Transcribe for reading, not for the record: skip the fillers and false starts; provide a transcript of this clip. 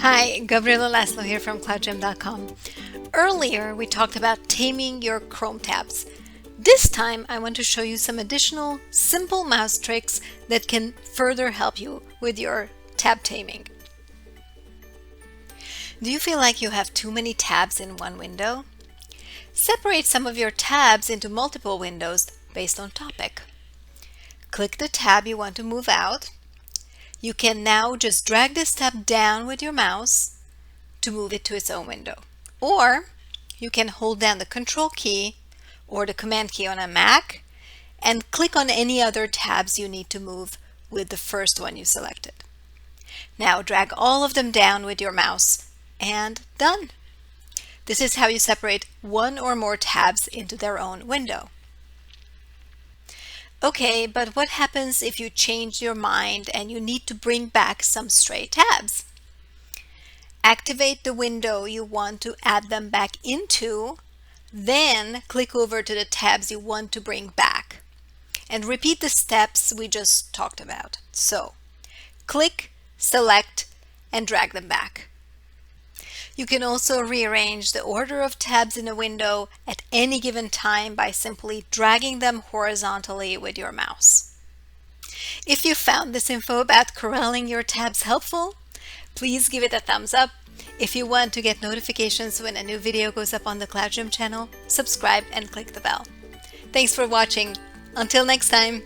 Hi, Gabriela Laszlo here from KloudGem.com. Earlier, we talked about taming your Chrome tabs. This time, I want to show you some additional simple mouse tricks that can further help you with your tab taming. Do you feel like you have too many tabs in one window? Separate some of your tabs into multiple windows based on topic. Click the tab you want to move out. You can now just drag this tab down with your mouse to move it to its own window. Or you can hold down the Control key or the Command key on a Mac and click on any other tabs you need to move with the first one you selected. Now drag all of them down with your mouse and done. This is how you separate one or more tabs into their own window. Okay, but what happens if you change your mind and you need to bring back some stray tabs? Activate the window you want to add them back into, then click over to the tabs you want to bring back. And repeat the steps we just talked about. So, click, select, and drag them back. You can also rearrange the order of tabs in a window at any given time by simply dragging them horizontally with your mouse. If you found this info about corralling your tabs helpful, please give it a thumbs up. If you want to get notifications when a new video goes up on the KloudGem channel, subscribe and click the bell. Thanks for watching. Until next time.